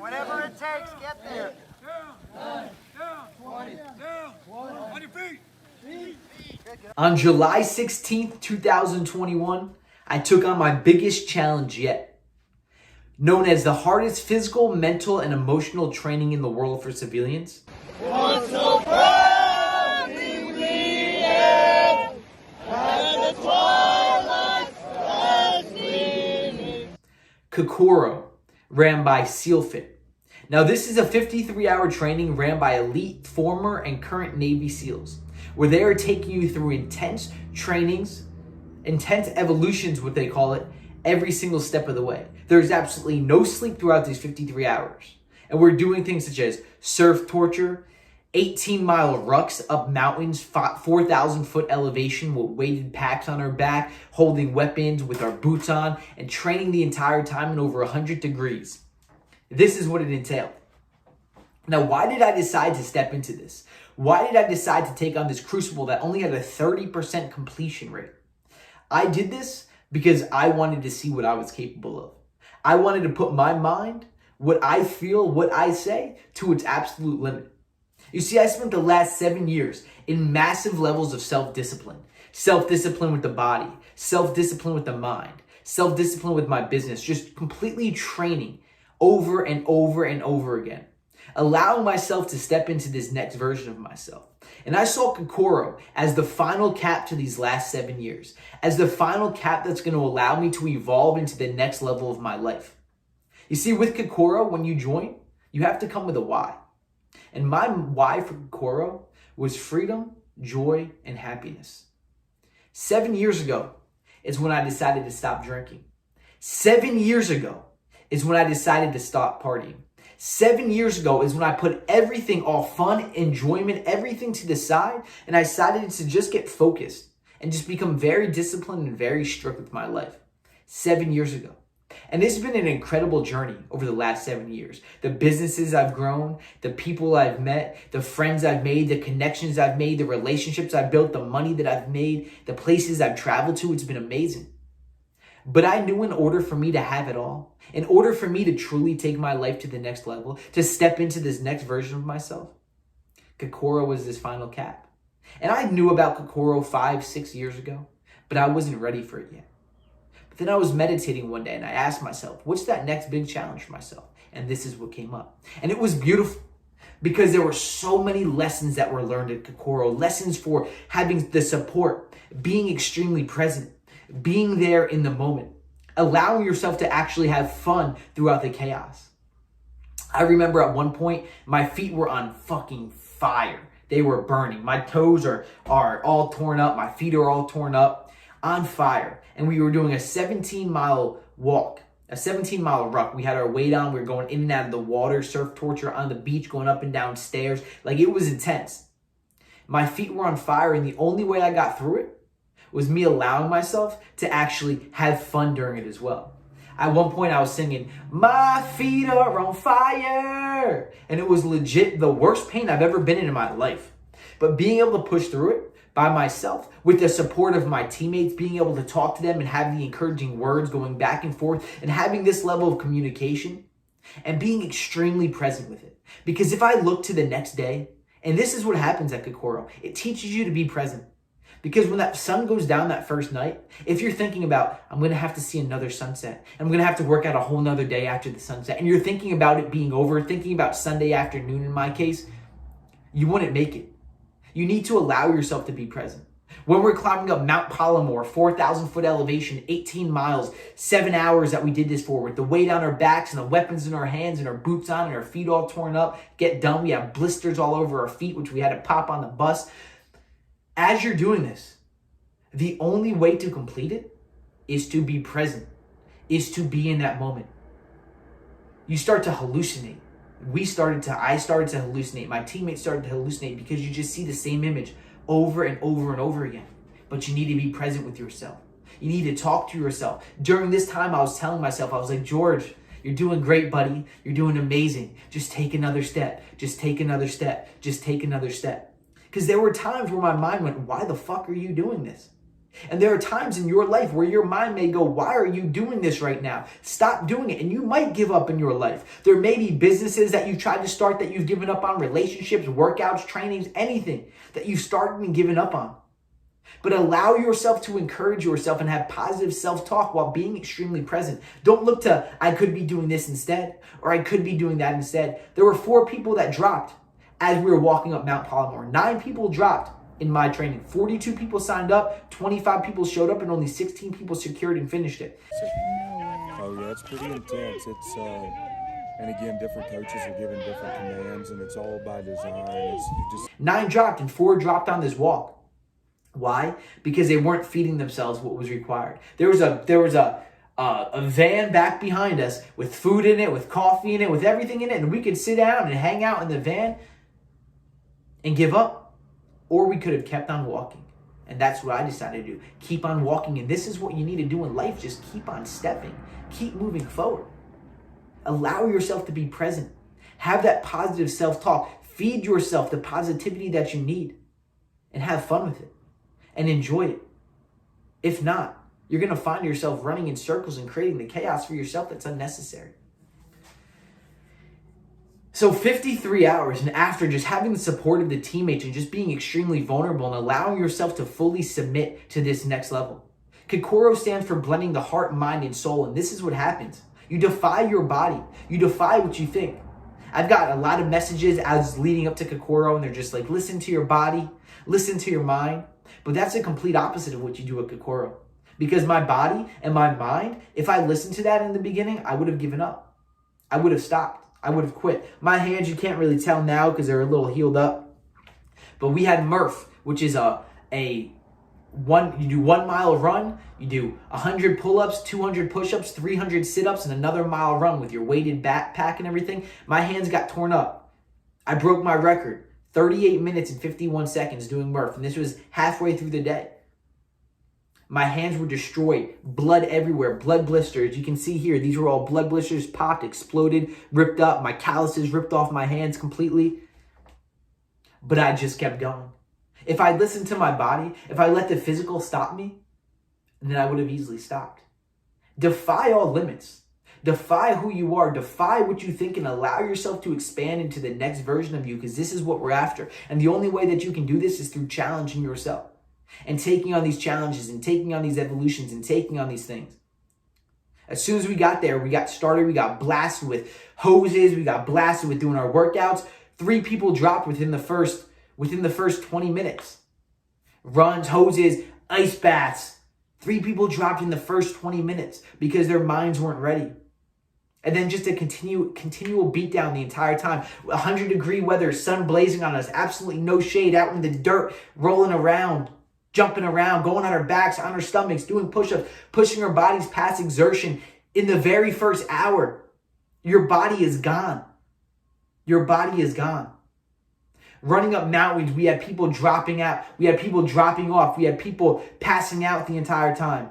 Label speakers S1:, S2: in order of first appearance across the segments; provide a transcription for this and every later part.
S1: Whatever it takes, get there.
S2: Down, 20, down, on your feet.
S3: On July 16th, 2021, I took on my biggest challenge yet. Known as the hardest physical, mental, and emotional training in the world for civilians.
S4: Once so proudly we end, and the twilight's last gleaming.
S3: Kokoro, ran by Sealfit. Now this is a 53-hour training ran by elite, former, and current Navy SEALs, where they are taking you through intense trainings, intense evolutions, what they call it, every single step of the way. There's absolutely no sleep throughout these 53 hours. And we're doing things such as surf torture, 18-mile rucks up mountains, 4,000-foot elevation with weighted packs on our back, holding weapons with our boots on, and training the entire time in over 100 degrees. This is what it entailed. Now, why did I decide to step into this? Why did I decide to take on this crucible that only had a 30% completion rate? I did this because I wanted to see what I was capable of. I wanted to put my mind, what I feel, what I say, to its absolute limit. You see, I spent the last 7 years in massive levels of self-discipline. Self-discipline with the body, self-discipline with the mind, self-discipline with my business, just completely training over and over and over again, allowing myself to step into this next version of myself. And I saw Kokoro as the final cap to these last 7 years, as the final cap that's going to allow me to evolve into the next level of my life. You see, with Kokoro, when you join, you have to come with a why. And my why for Kokoro was freedom, joy, and happiness. 7 years ago is when I decided to stop drinking. 7 years ago is when I decided to stop partying. 7 years ago is when I put everything, all fun, enjoyment, everything to the side, and I decided to just get focused and just become very disciplined and very strict with my life. 7 years ago. And this has been an incredible journey over the last 7 years. The businesses I've grown, the people I've met, the friends I've made, the connections I've made, the relationships I've built, the money that I've made, the places I've traveled to, it's been amazing. But I knew in order for me to have it all, in order for me to truly take my life to the next level, to step into this next version of myself, Kokoro was this final cap. And I knew about Kokoro 5-6 years ago, but I wasn't ready for it yet. But then I was meditating one day and I asked myself, what's that next big challenge for myself? And this is what came up. And it was beautiful because there were so many lessons that were learned at Kokoro, lessons for having the support, being extremely present, being there in the moment, allowing yourself to actually have fun throughout the chaos. I remember at one point, my feet were on fucking fire. They were burning. My toes are all torn up. My feet are all torn up, on fire. And we were doing a 17-mile walk, a 17-mile ruck. We had our weight on. We were going in and out of the water, surf torture on the beach, going up and down stairs. Like, it was intense. My feet were on fire, and the only way I got through it was me allowing myself to actually have fun during it as well. At one point I was singing, "My feet are on fire." And it was legit the worst pain I've ever been in my life. But being able to push through it by myself, with the support of my teammates, being able to talk to them and have the encouraging words going back and forth, and having this level of communication, and being extremely present with it. Because if I look to the next day, and this is what happens at Kokoro, it teaches you to be present. Because when that sun goes down that first night, if you're thinking about, I'm going to have to see another sunset, I'm going to have to work out a whole nother day after the sunset, and you're thinking about it being over, thinking about Sunday afternoon in my case, you wouldn't make it. You need to allow yourself to be present. When we're climbing up Mount Palomar, 4,000-foot elevation, 18 miles, 7 hours that we did this for, with the weight on our backs and the weapons in our hands and our boots on and our feet all torn up, get done, we have blisters all over our feet, which we had to pop on the bus. As you're doing this, the only way to complete it is to be present, is to be in that moment. You start to hallucinate. I started to hallucinate. My teammates started to hallucinate because you just see the same image over and over and over again. But you need to be present with yourself. You need to talk to yourself. During this time, I was telling myself, I was like, George, you're doing great, buddy. You're doing amazing. Just take another step. Just take another step. Just take another step. Because there were times where my mind went, why the fuck are you doing this? And there are times in your life where your mind may go, why are you doing this right now? Stop doing it. And you might give up in your life. There may be businesses that you've tried to start that you've given up on, relationships, workouts, trainings, anything that you've started and given up on. But allow yourself to encourage yourself and have positive self-talk while being extremely present. Don't look to, I could be doing this instead, or I could be doing that instead. There were 4 people that dropped as we were walking up Mount Palomar. 9 people dropped in my training. 42 people signed up, 25 people showed up, and only 16 people secured and finished it.
S2: Oh yeah, it's pretty intense. It's and again, different coaches are giving different commands, and it's all by design. You just
S3: 9 dropped and 4 dropped on this walk. Why? Because they weren't feeding themselves what was required. There was a van back behind us with food in it, with coffee in it, with everything in it, and we could sit down and hang out in the van and give up. Or we could have kept on walking. And that's what I decided to do. Keep on walking. And this is what you need to do in life. Just keep on stepping. Keep moving forward. Allow yourself to be present. Have that positive self-talk. Feed yourself the positivity that you need. And have fun with it. And enjoy it. If not, you're going to find yourself running in circles and creating the chaos for yourself that's unnecessary. So 53 hours, and after just having the support of the teammates and just being extremely vulnerable and allowing yourself to fully submit to this next level. Kokoro stands for blending the heart, mind, and soul, and this is what happens. You defy your body. You defy what you think. I've got a lot of messages as leading up to Kokoro, and they're just like, listen to your body, listen to your mind. But that's the complete opposite of what you do at Kokoro. Because my body and my mind, if I listened to that in the beginning, I would have given up. I would have stopped. I would have quit. My hands, you can't really tell now because they're a little healed up. But we had Murph, which is you do 1 mile run, you do 100 pull-ups, 200 push-ups, 300 sit-ups, and another mile run with your weighted backpack and everything. My hands got torn up. I broke my record, 38 minutes and 51 seconds doing Murph, and this was halfway through the day. My hands were destroyed, blood everywhere, blood blisters. You can see here, these were all blood blisters, popped, exploded, ripped up. My calluses ripped off my hands completely. But I just kept going. If I listened to my body, if I let the physical stop me, then I would have easily stopped. Defy all limits. Defy who you are. Defy what you think and allow yourself to expand into the next version of you, because this is what we're after. And the only way that you can do this is through challenging yourself. And taking on these challenges and taking on these evolutions and taking on these things. As soon as we got there, we got started, we got blasted with hoses, we got blasted with doing our workouts. 3 people dropped within the first 20 minutes. Runs, hoses, ice baths. 3 people dropped in the first 20 minutes because their minds weren't ready. And then just a continual beatdown the entire time. 100-degree weather, sun blazing on us, absolutely no shade, out in the dirt, rolling around. Jumping around, going on our backs, on our stomachs, doing push-ups, pushing our bodies past exertion. In the very first hour, your body is gone. Your body is gone. Running up mountains, we had people dropping out. We had people dropping off. We had people passing out the entire time.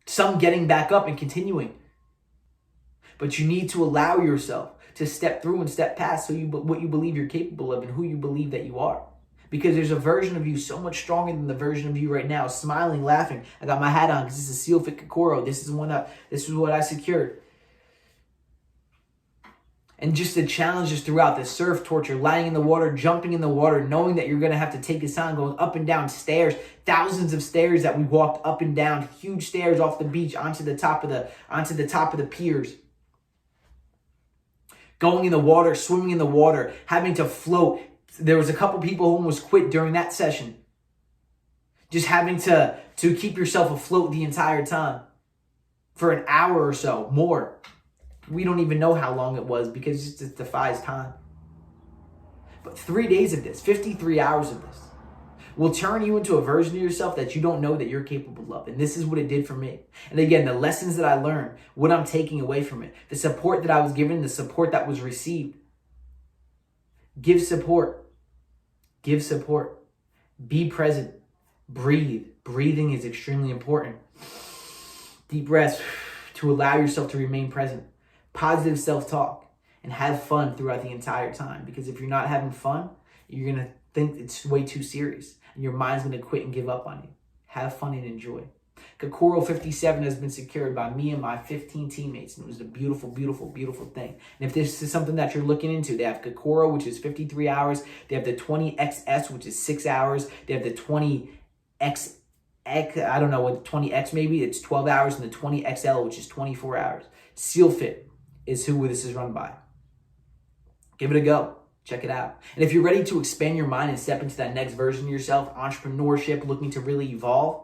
S3: Some getting back up and continuing. But you need to allow yourself to step through and step past what you believe you're capable of and who you believe that you are. Because there's a version of you so much stronger than the version of you right now, smiling, laughing. I got my hat on because this is Sealfit Kokoro. This is what I secured. And just the challenges throughout, the surf torture, lying in the water, jumping in the water, knowing that you're going to have to take this on, going up and down stairs, thousands of stairs that we walked up and down, huge stairs off the beach onto the top of the piers. Going in the water, swimming in the water, having to float. There was a couple people who almost quit during that session. Just having to keep yourself afloat the entire time for an hour or so, more. We don't even know how long it was because it defies time. But 3 days of this, 53 hours of this, will turn you into a version of yourself that you don't know that you're capable of. And this is what it did for me. And again, the lessons that I learned, what I'm taking away from it, the support that I was given, the support that was received. Give support. Give support. Be present. Breathe. Breathing is extremely important. Deep breaths to allow yourself to remain present. Positive self-talk. And have fun throughout the entire time. Because if you're not having fun, you're going to think it's way too serious. And your mind's going to quit and give up on you. have fun, and enjoy. Kokoro 57 has been secured by me and my 15 teammates, and it was a beautiful, beautiful, beautiful thing. And if this is something that you're looking into, they have Kokoro, which is 53 hours. They have the 20XS, which is 6 hours. They have the 20X, I don't know what, 20X maybe, it's 12 hours, and the 20XL, which is 24 hours. Sealfit is who this is run by. Give it a go. Check it out. And if you're ready to expand your mind and step into that next version of yourself, entrepreneurship, looking to really evolve,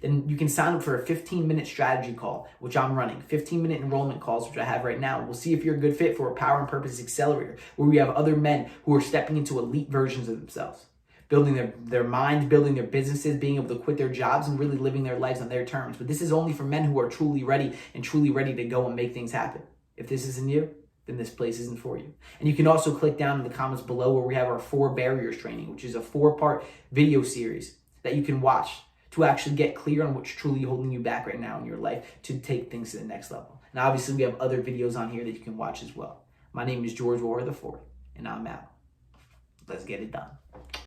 S3: then you can sign up for a 15-minute strategy call, which I'm running. 15-minute enrollment calls, which I have right now. We'll see if you're a good fit for a Power and Purpose Accelerator, where we have other men who are stepping into elite versions of themselves, building their minds, building their businesses, being able to quit their jobs, and really living their lives on their terms. But this is only for men who are truly ready to go and make things happen. If this isn't you, then this place isn't for you. And you can also click down in the comments below where we have our 4 barriers training, which is a 4-part video series that you can watch to actually get clear on what's truly holding you back right now in your life to take things to the next level. And obviously we have other videos on here that you can watch as well. My name is George Wohar IV, and I'm out. Let's get it done.